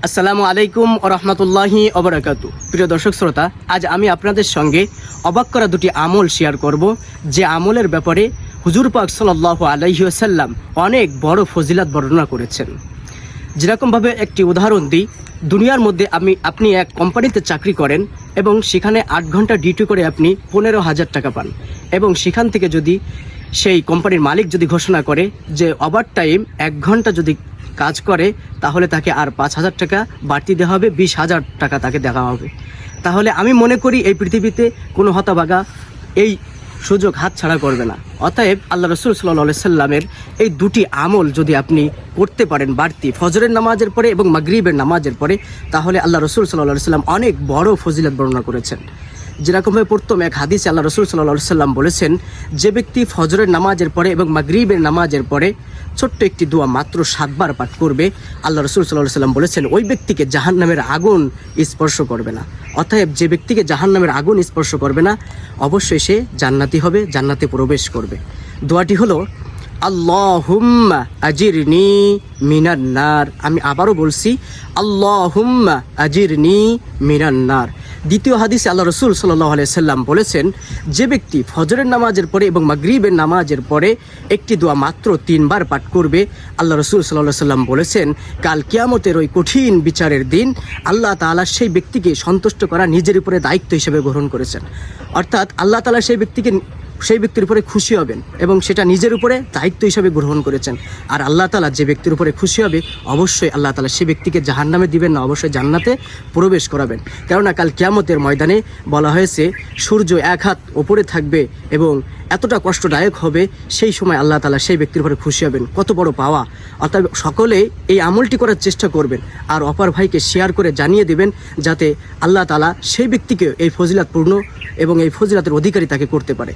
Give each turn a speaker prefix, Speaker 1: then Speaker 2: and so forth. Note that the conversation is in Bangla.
Speaker 1: আসসালামু আলাইকুম ওয়া রাহমাতুল্লাহি ওয়া বারাকাতুহু। প্রিয় দর্শক শ্রোতা, আজ আমি আপনাদের সঙ্গে অবাক করা দুটি আমল শেয়ার করব, যে আমলের ব্যাপারে হুজুর পাক সাল্লাল্লাহু আলাইহি ওয়াসাল্লাম অনেক বড় ফজিলত বর্ণনা করেছেন। যেরকমভাবে একটি উদাহরণ দিই, দুনিয়ার মধ্যে আপনি এক কোম্পানিতে চাকরি করেন এবং সেখানে 8 ঘন্টা ডিউটি করে আপনি 15,000 টাকা পান, এবং সেখান থেকে যদি সেই কোম্পানির মালিক যদি ঘোষণা করে যে ওভার টাইম 1 ঘন্টা যদি কাজ করে তাহলে তাকে আর 5,000 টাকা বাড়তি দেওয়া হবে, 20,000 টাকা তাকে দেওয়া হবে। তাহলে আমি মনে করি এই পৃথিবীতে কোনো হতভাগা এই সুযোগ হাতছাড়া করবে না। অতএব আল্লাহ রসুল সাল্লাল্লাহু আলাইহি সাল্লামের এই দুটি আমল যদি আপনি করতে পারেন বাড়তি ফজরের নামাজের পরে এবং মাগরিবের নামাজের পরে, তাহলে আল্লাহ রসুল সাল্লাল্লাহু আলাইহি সাল্লাম অনেক বড় ফজিলত বর্ণনা করেছেন। যেরকমভাবে প্রথম এক হাদিসে আল্লাহ রসুল সাল্লাল্লাহু আলাইহি সাল্লাম বলেছেন, যে ব্যক্তি ফজরের নামাজের পরে এবং মাগরিবের নামাজের পরে ছোট্ট একটি দোয়া মাত্র 7 বার পাঠ করবে, আল্লাহ রসুল সাল্লাল্লাহু আলাইহি সাল্লাম বলেছেন ওই ব্যক্তিকে জাহান্নামের আগুন স্পর্শ করবে না। অতএব যে ব্যক্তিকে জাহান্নামের আগুন স্পর্শ করবে না, অবশ্যই সে জান্নাতি হবে, জান্নাতে প্রবেশ করবে। দোয়াটি হলো আল্লাহুম্মা আজিরনি মিনান নার। আমি আবারও বলছি, আল্লাহুম্মা আজিরনি মিনান নার। দ্বিতীয় হাদিসে আল্লাহ রসুল সাল্লাল্লাহু আলাইহি সাল্লাম বলেছেন, যে ব্যক্তি ফজরের নামাজের পরে এবং মাগরিবের নামাজের পরে একটি দোয়া মাত্র 3 বার পাঠ করবে, আল্লাহ রসুল সাল্লাল্লাহু আলাইহি সাল্লাম বলেছেন কাল কিয়ামতের ওই কঠিন বিচারের দিন আল্লাহ তাআলা সেই ব্যক্তিকে সন্তুষ্ট করা নিজের উপরে দায়িত্ব হিসেবে গ্রহণ করেছেন। অর্থাৎ আল্লাহ তাআলা সেই ব্যক্তির উপরে খুশি হবেন এবং সেটা নিজের উপরে দায়িত্ব হিসাবে গ্রহণ করেছেন। আর আল্লাহ তাআলা যে ব্যক্তির উপরে খুশি হবে, অবশ্যই আল্লাহ তাআলা সেই ব্যক্তিকে জাহান্নামে দিবেন না, অবশ্যই জান্নাতে প্রবেশ করাবেন। কেননা কাল কিয়ামতের ময়দানে বলা হয়েছে সূর্য 1 হাত ওপরে থাকবে এবং এতটা কষ্টদায়ক হবে, সেই সময় আল্লাহ তাআলা সেই ব্যক্তির উপরে খুশি হবেন। কত বড় পাওয়া! অর্থাৎ সকলে এই আমলটি করার চেষ্টা করবেন আর অপর ভাইকে শেয়ার করে জানিয়ে দেবেন, যাতে আল্লাহ তাআলা সেই ব্যক্তিকে এই ফজিলতপূর্ণ এবং এই ফজিলতের অধিকারী তাকে করতে পারে।